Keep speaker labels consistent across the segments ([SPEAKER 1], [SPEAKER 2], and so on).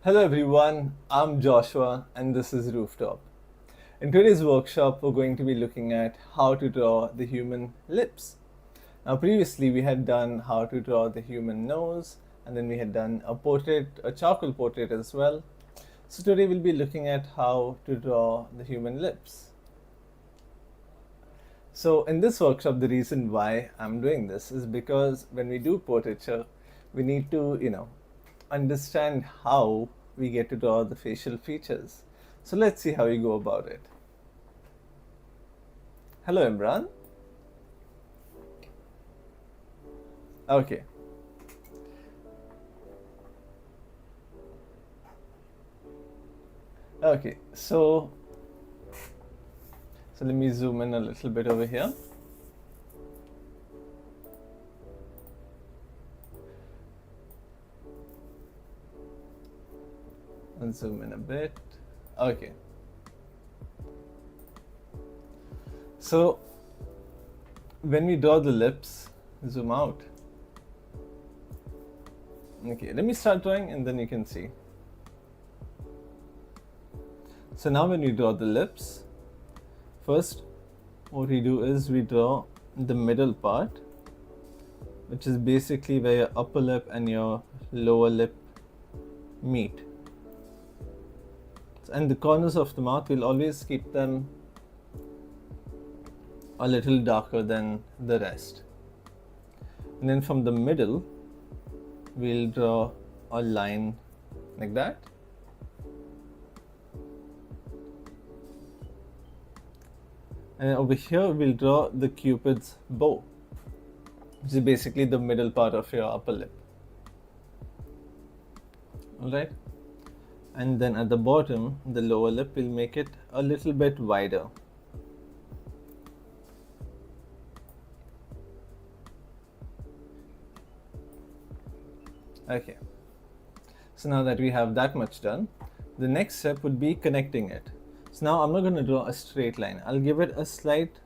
[SPEAKER 1] Hello everyone, I'm Joshua and this is Rooftop. In today's workshop, we're going to be looking at how to draw the human lips. Now previously we had done how to draw the human nose, and then we had done a charcoal portrait as well. So today we'll be looking at how to draw the human lips. So in this workshop, the reason why I'm doing this is because when we do portraiture, we need to, understand how we get to draw the facial features. So let's see how we go about it. Hello, Imran. Okay. Okay, so let me zoom in a little bit over here. And zoom in a bit. Okay. So when we draw the lips, zoom out. Okay, let me start drawing and then you can see. So now when we draw the lips, first what we do is we draw the middle part, which is basically where your upper lip and your lower lip meet. And the corners of the mouth, we'll always keep them a little darker than the rest. And then from the middle, we'll draw a line like that. And over here, we'll draw the Cupid's bow, which is basically the middle part of your upper lip. Alright? And then at the bottom, the lower lip, we'll make it a little bit wider. Okay, so now that we have that much done, the next step would be connecting it. So now I'm not going to draw a straight line. I'll give it a slight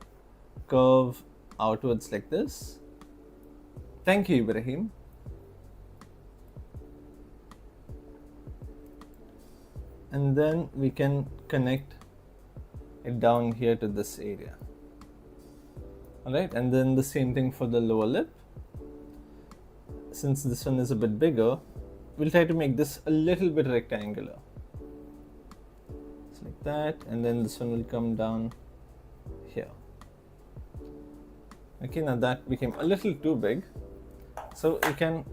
[SPEAKER 1] curve outwards like this. Thank you, Ibrahim. And then we can connect it down here to this area. Alright, and then the same thing for the lower lip. Since this one is a bit bigger, we'll try to make this a little bit rectangular. Just like that, and then this one will come down here. Okay, now that became a little too big. So we can,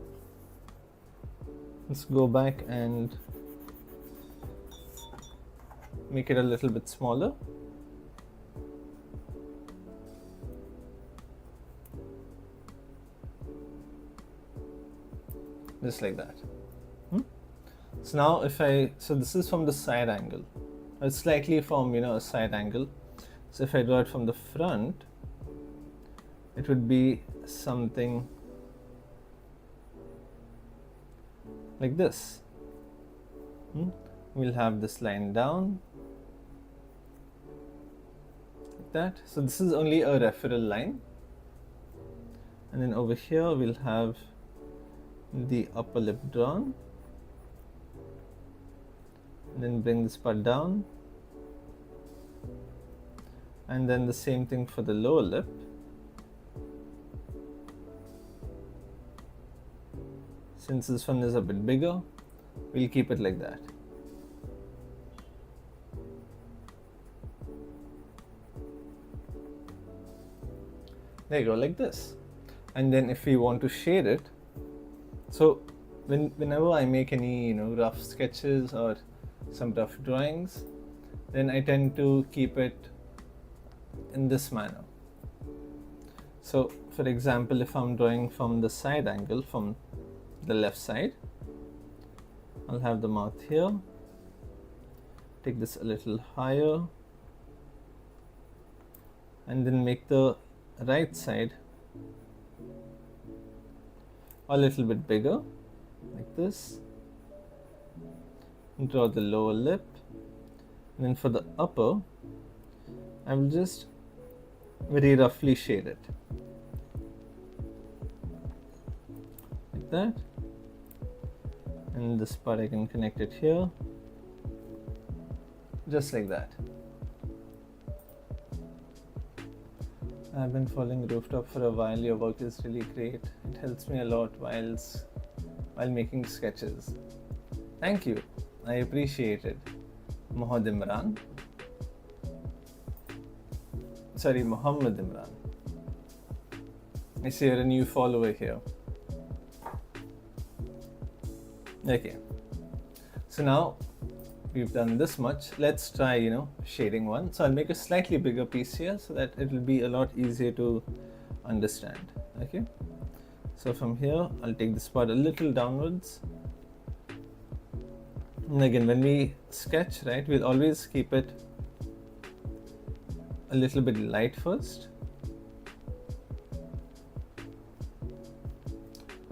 [SPEAKER 1] let's go back and make it a little bit smaller. Just like that. So now so this is from the side angle. It's slightly from, a side angle. So if I draw it from the front, it would be something like this. We'll have this line down like that. So this is only a referral line. And then over here we'll have the upper lip drawn, and then bring this part down, and then the same thing for the lower lip. Since this one is a bit bigger, we'll keep it like that. There you go, like this. And then if we want to shade it, so whenever I make any rough sketches or some rough drawings, then I tend to keep it in this manner. So for example, if I'm drawing from the side angle, from the left side, I'll have the mouth here, take this a little higher, and then make the right side a little bit bigger, like this. Draw the lower lip, and then for the upper, I will just very roughly shade it, like that. And this part I can connect it here, just like that. I've been following Rooftop for a while. Your work is really great. It helps me a lot while making sketches. Thank you. I appreciate it. Muhammad Imran. Sorry, Muhammad Imran. I see you're a new follower here. Okay. So now we've done this much. Let's try, shading one. So I'll make a slightly bigger piece here so that it will be a lot easier to understand. Okay. So from here, I'll take this part a little downwards. And again, when we sketch, right, we'll always keep it a little bit light first.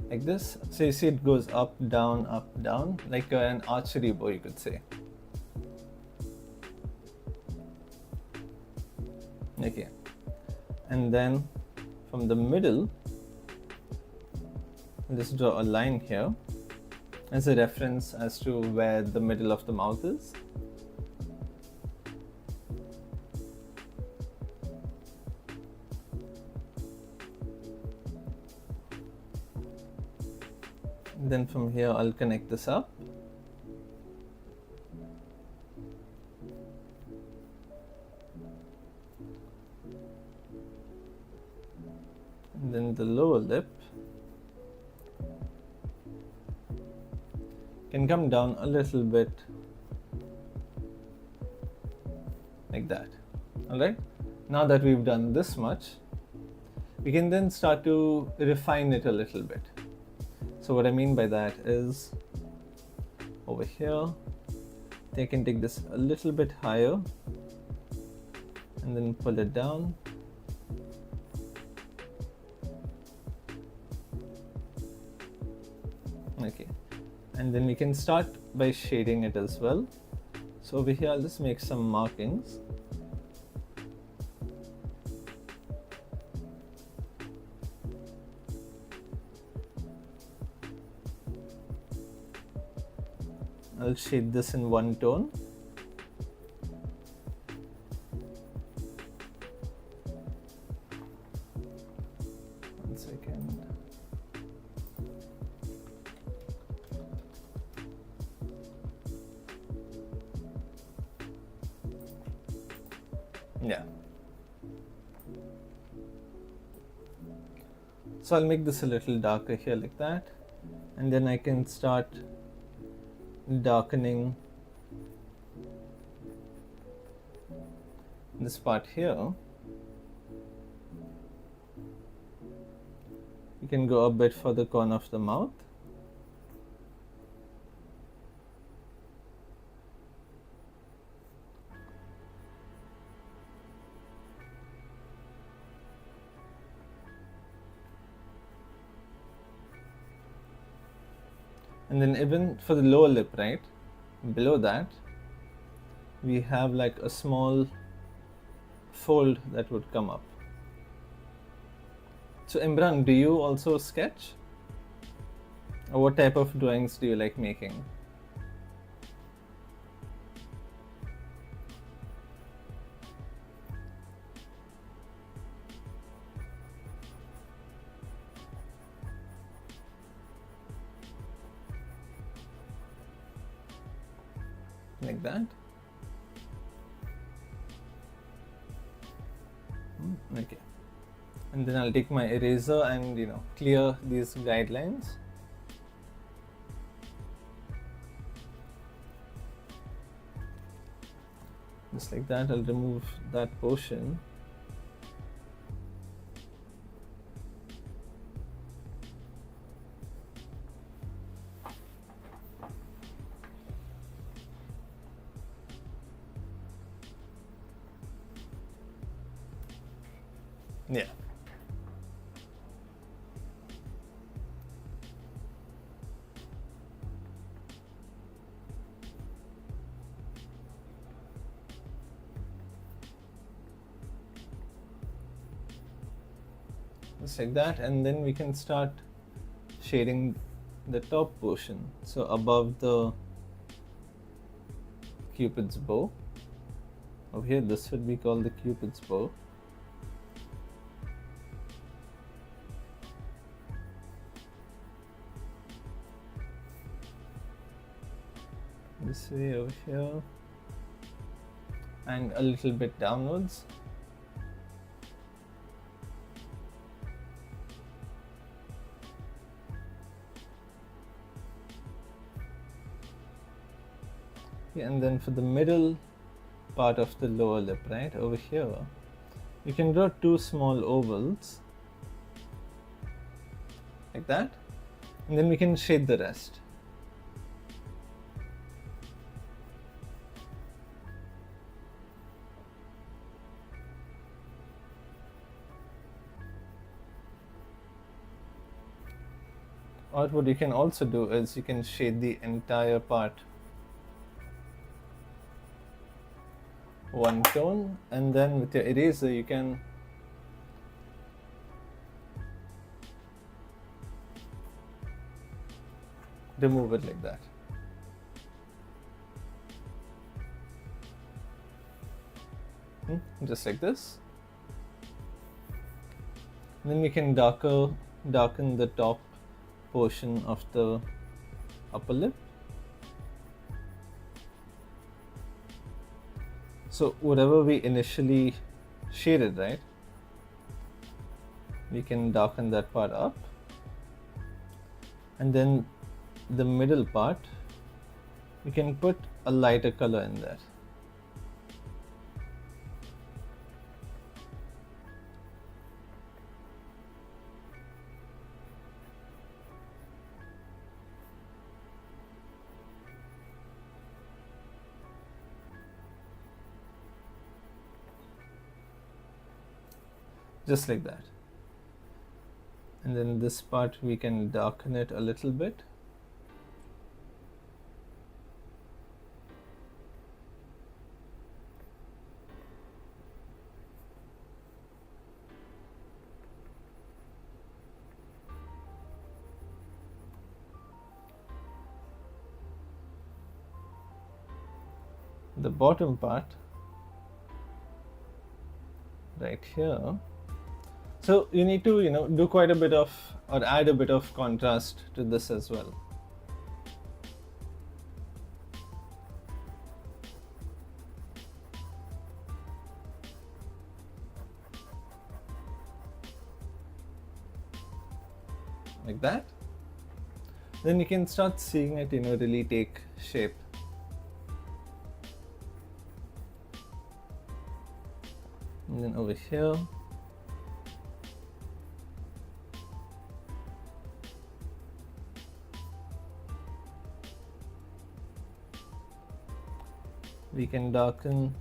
[SPEAKER 1] Like this. So you see it goes up, down, like an archery bow, you could say. Okay. And then from the middle, I'll just draw a line here as a reference as to where the middle of the mouth is. And then from here, I'll connect this up. And then the lower lip can come down a little bit like that. Alright, now that we've done this much, we can then start to refine it a little bit. So what I mean by that is over here, I can take this a little bit higher and then pull it down. Okay, and then we can start by shading it as well. So over here, I'll just make some markings. I'll shade this in one tone. One second. Yeah. So I'll make this a little darker here like that, and then I can start darkening this part here. You can go a bit for the corner of the mouth. And then even for the lower lip, right, below that, we have like a small fold that would come up. So Imran, do you also sketch? Or what type of drawings do you like making? Like that. Okay. And then I'll take my eraser and clear these guidelines. Just like that, I'll remove that portion. Yeah. Just like that, and then we can start shading the top portion, so above the Cupid's bow. Over here, this would be called the Cupid's bow. This way over here, and a little bit downwards. Yeah, and then for the middle part of the lower lip, right over here, you can draw two small ovals like that, and then we can shade the rest. Or what you can also do is you can shade the entire part one tone, and then with your eraser you can remove it like that. Just like this. And then we can darken the top portion of the upper lip. So whatever we initially shaded, right, we can darken that part up, and then the middle part we can put a lighter color in there. Just like that. And then this part we can darken it a little bit. The bottom part right here. So you need to, do quite a bit of, or add a bit of contrast to this as well. Like that. Then you can start seeing it, really take shape. And then over here, we can darken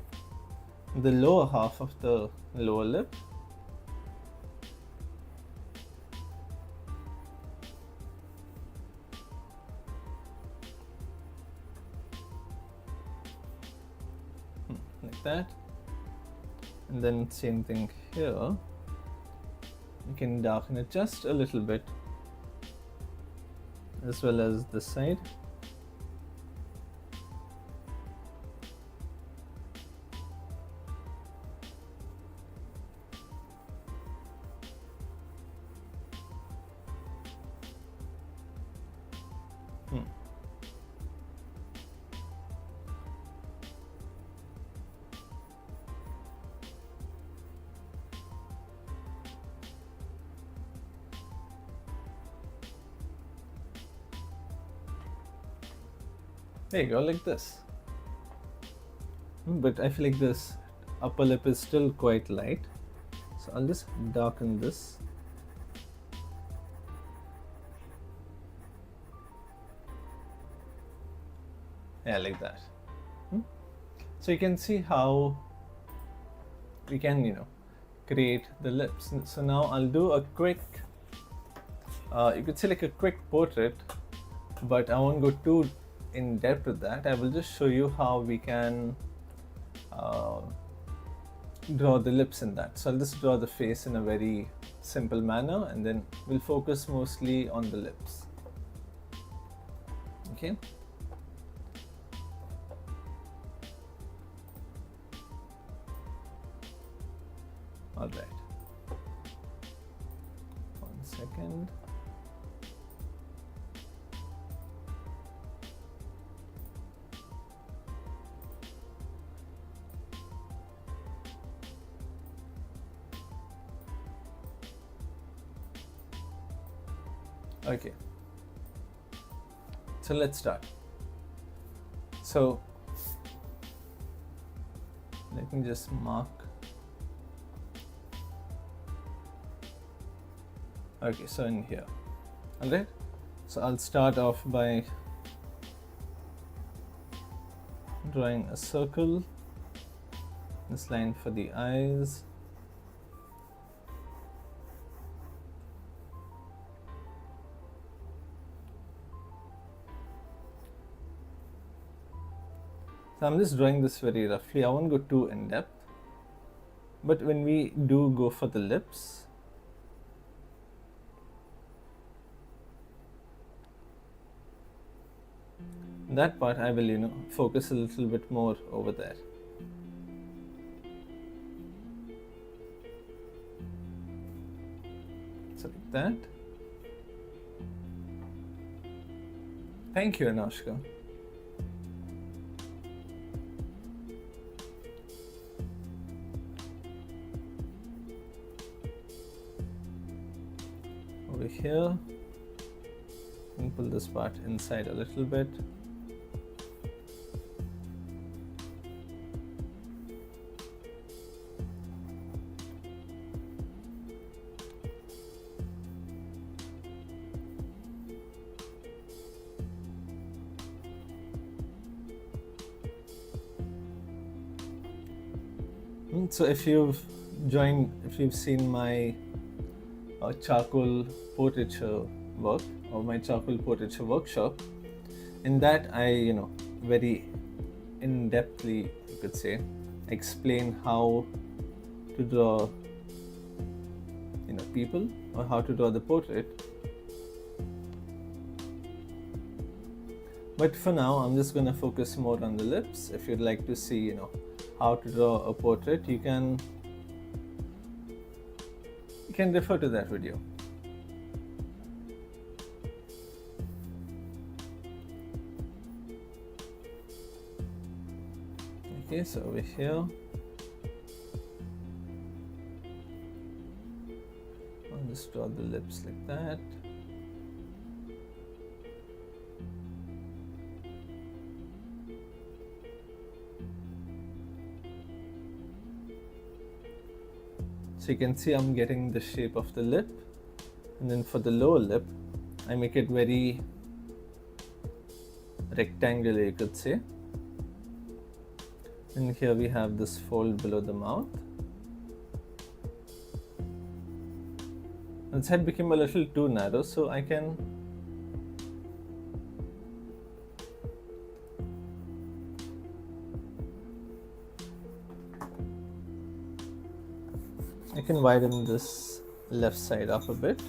[SPEAKER 1] the lower half of the lower lip. Like that. And then same thing here. You can darken it just a little bit, as well as this side. There you go, like this. But I feel like this upper lip is still quite light, so I'll just darken this. Yeah, like that. So you can see how we can, create the lips. So now I'll do a quick, you could say like a quick portrait, but I won't go too in depth with that. I will just show you how we can draw the lips in that. So I'll just draw the face in a very simple manner, and then we'll focus mostly on the lips. Okay. All right. 1 second. Okay. So let's start. So let me just mark. Okay, so in here. All right. So I'll start off by drawing a circle, this line for the eyes. So I'm just drawing this very roughly. I won't go too in depth. But when we do go for the lips, that part I will, focus a little bit more over there. So like that. Thank you, Anushka. Over here, and pull this part inside a little bit. So if you've seen my charcoal portraiture work or my charcoal portraiture workshop, in that I, very in-depthly, you could say, explain how to draw, people, or how to draw the portrait. But for now, I'm just going to focus more on the lips. If you'd like to see, how to draw a portrait, you can refer to that video. Okay, so over here, I'll just draw the lips like that. So you can see I'm getting the shape of the lip, and then for the lower lip, I make it very rectangular, you could say. And here we have this fold below the mouth. Its head became a little too narrow, so I can widen this left side up a bit.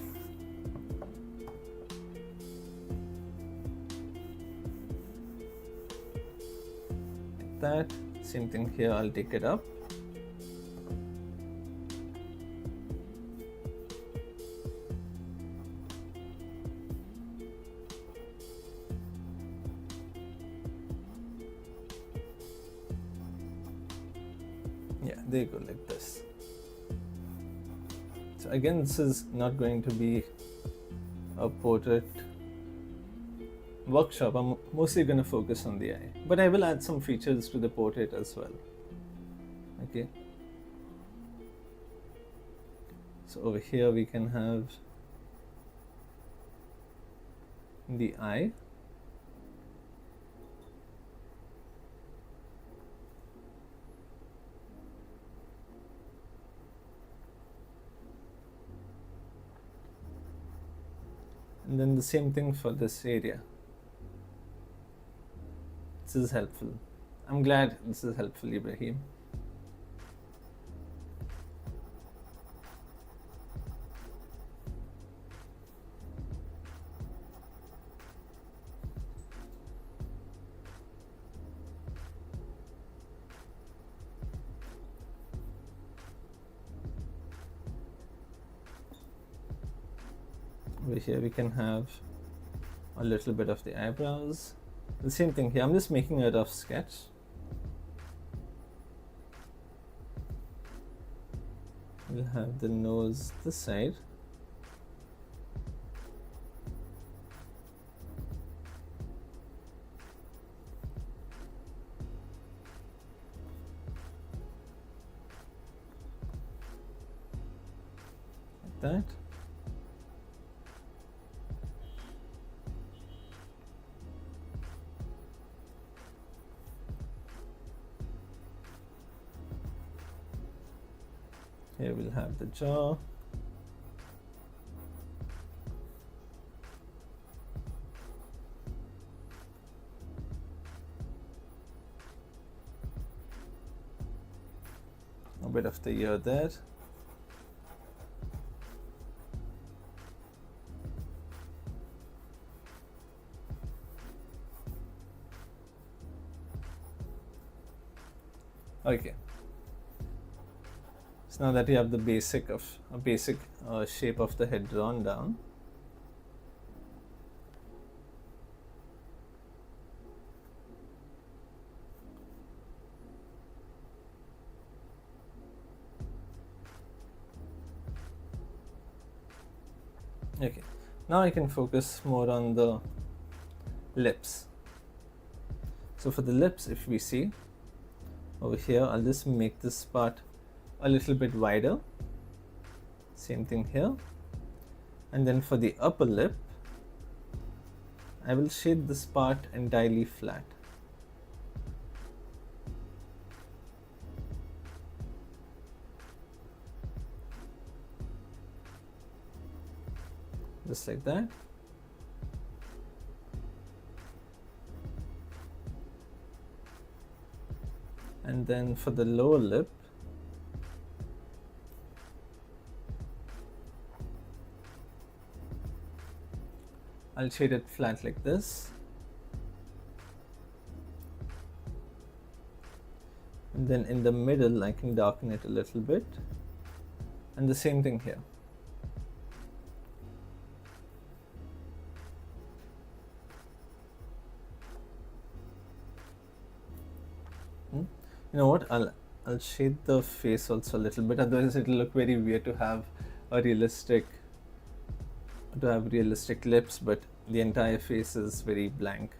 [SPEAKER 1] Like that. Same thing here, I'll take it up. Yeah, there you go, like this. So again, this is not going to be a portrait workshop. I'm mostly going to focus on the eye, but I will add some features to the portrait as well. Okay. So over here we can have the eye. And then the same thing for this area. This is helpful. I'm glad this is helpful, Ibrahim. Over here we can have a little bit of the eyebrows. The same thing here, I'm just making a rough sketch. We'll have the nose this side. Like that. Here we'll have the jaw. A bit of the ear there. Okay. So now that you have the basic shape of the head drawn down, okay, now I can focus more on the lips. So for the lips, if we see over here, I'll just make this part a little bit wider. Same thing here. And then for the upper lip, I will shade this part entirely flat. Just like that. And then for the lower lip, I'll shade it flat like this. And then in the middle, I can darken it a little bit. And the same thing here. You know what? I'll shade the face also a little bit. Otherwise, it'll look very weird to have realistic lips, but the entire face is very blank.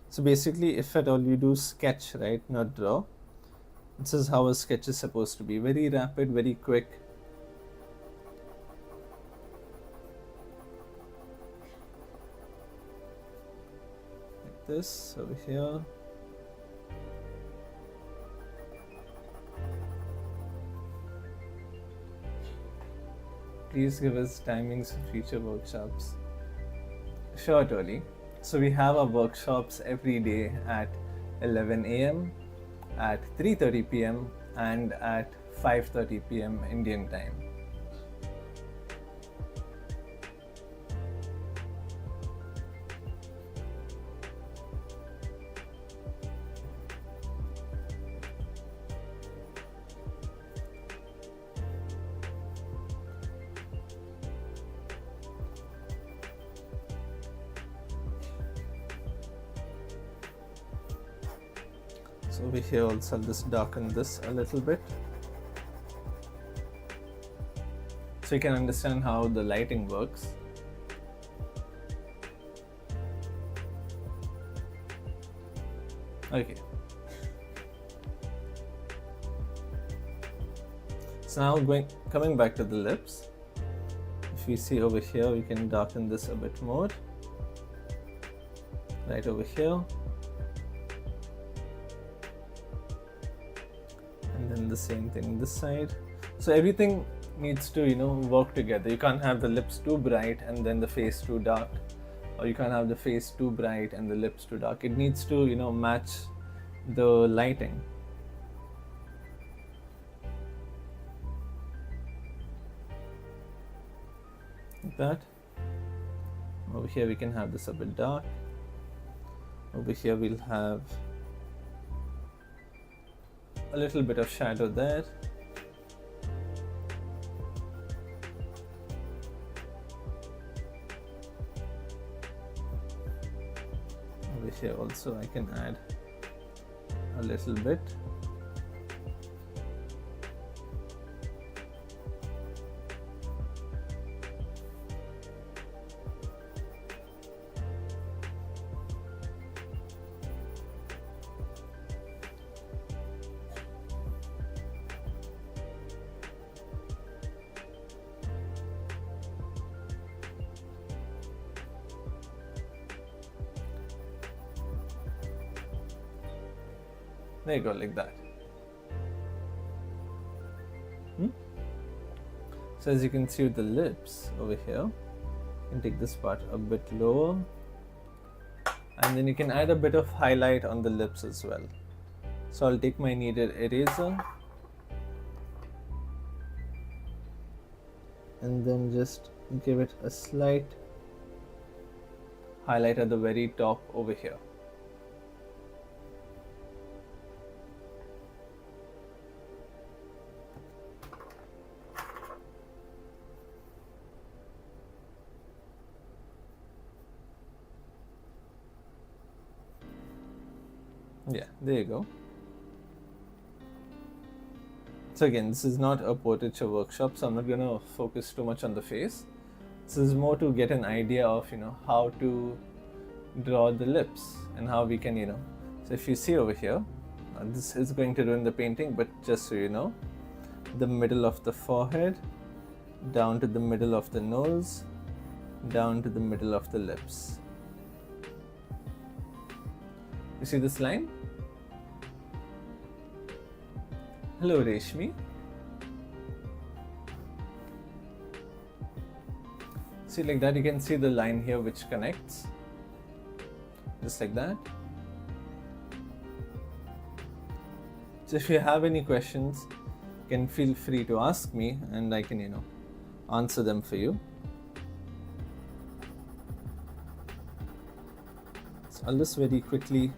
[SPEAKER 1] So basically, if at all you do sketch, right, not draw, this is how a sketch is supposed to be. Very rapid, very quick. Like this over here. Please give us timings for future workshops. Sure, Tolly. So we have our workshops every day at 11 a.m., at 3:30 p.m. and at 5:30 p.m. Indian time. So over here also I'll just darken this a little bit so you can understand how the lighting works. Okay. So now coming back to the lips, if we see over here, we can darken this a bit more. Right over here. And then the same thing this side. So everything needs to, work together. You can't have the lips too bright and then the face too dark, or you can't have the face too bright and the lips too dark. It needs to, match the lighting. like that. Over here we can have this a bit dark. Over here we'll have a little bit of shadow there. Over here also I can add a little bit. There you go, like that. So as you can see with the lips over here, you can take this part a bit lower, and then you can add a bit of highlight on the lips as well. So I'll take my kneaded eraser and then just give it a slight highlight at the very top over here. Yeah, there you go. So again, this is not a portraiture workshop, so I'm not going to focus too much on the face. This is more to get an idea of, how to draw the lips and how we can, So if you see over here, this is going to ruin the painting, but just so you know, the middle of the forehead, down to the middle of the nose, down to the middle of the lips. You see this line? Hello, Reshmi. See, like that, you can see the line here which connects. Just like that. So if you have any questions, you can feel free to ask me and I can, answer them for you. So I'll just very quickly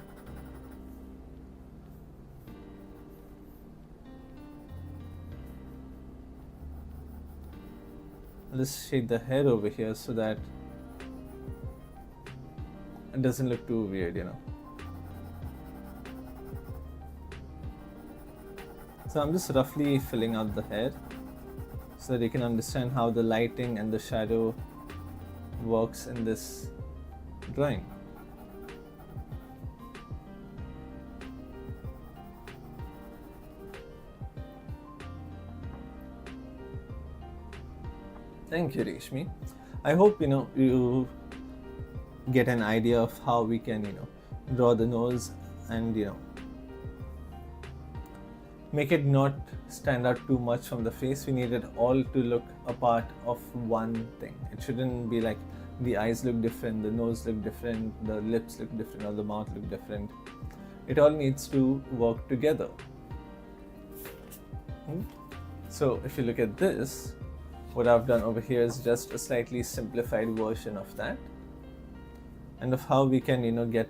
[SPEAKER 1] let's shade the hair over here so that it doesn't look too weird, So I'm just roughly filling out the hair so that you can understand how the lighting and the shadow works in this drawing. Thank you, Reshmi. I hope you get an idea of how we can draw the nose and make it not stand out too much from the face. We need it all to look a part of one thing. It shouldn't be like the eyes look different, the nose look different, the lips look different, or the mouth look different. It all needs to work together. So if you look at this, what I've done over here is just a slightly simplified version of that, and of how we can get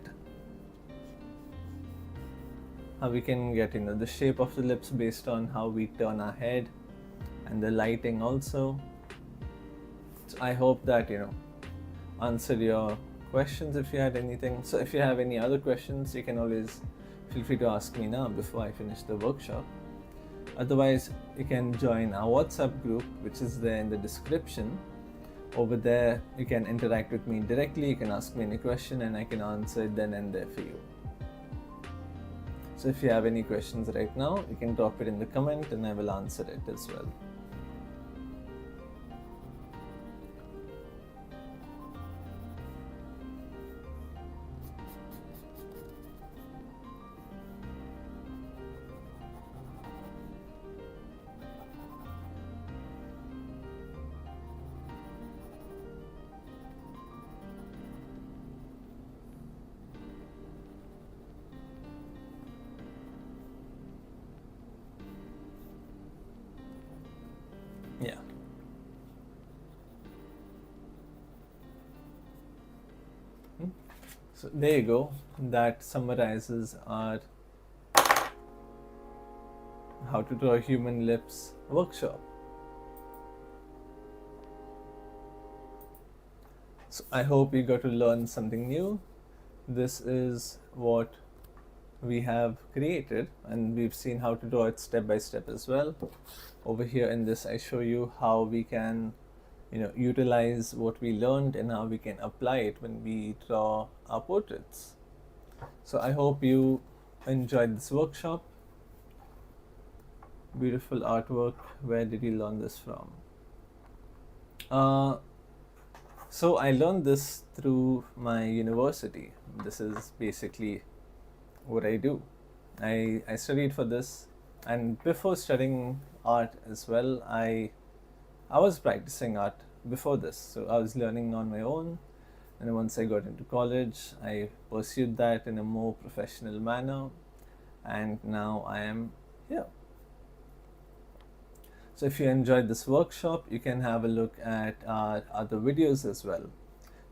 [SPEAKER 1] the shape of the lips based on how we turn our head and the lighting also. So I hope that answered your questions if you had anything. So if you have any other questions, you can always feel free to ask me now before I finish the workshop. Otherwise, you can join our WhatsApp group, which is there in the description. Over there, you can interact with me directly. You can ask me any question and I can answer it then and there for you. So if you have any questions right now, you can drop it in the comment and I will answer it as well. So there you go. That summarizes our how to draw human lips workshop. So I hope you got to learn something new. This is what we have created, and we've seen how to draw it step by step as well. Over here in this, I show you how we can utilize what we learned and how we can apply it when we draw our portraits. So I hope you enjoyed this workshop. Beautiful artwork. Where did you learn this from? So I learned this through my university. This is basically what I do. I studied for this, and before studying art as well, I was practicing art before this. So I was learning on my own, and once I got into college, I pursued that in a more professional manner, and now I am here. So if you enjoyed this workshop, you can have a look at our other videos as well.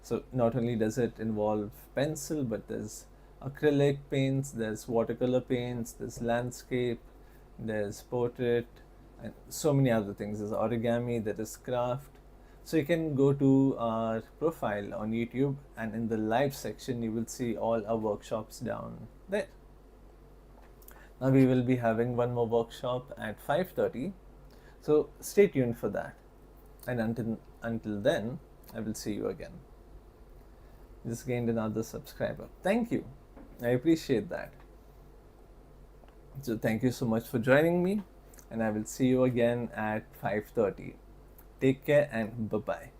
[SPEAKER 1] So not only does it involve pencil, but there's acrylic paints, there's watercolor paints, there's landscape, there's portrait, and so many other things. There's origami, there is craft. So you can go to our profile on YouTube, and in the live section you will see all our workshops down there. Now we will be having one more workshop at 5:30. So stay tuned for that. And until then, I will see you again. Just gained another subscriber. Thank you. I appreciate that. So thank you so much for joining me, and I will see you again at 5:30. Take care and bye-bye.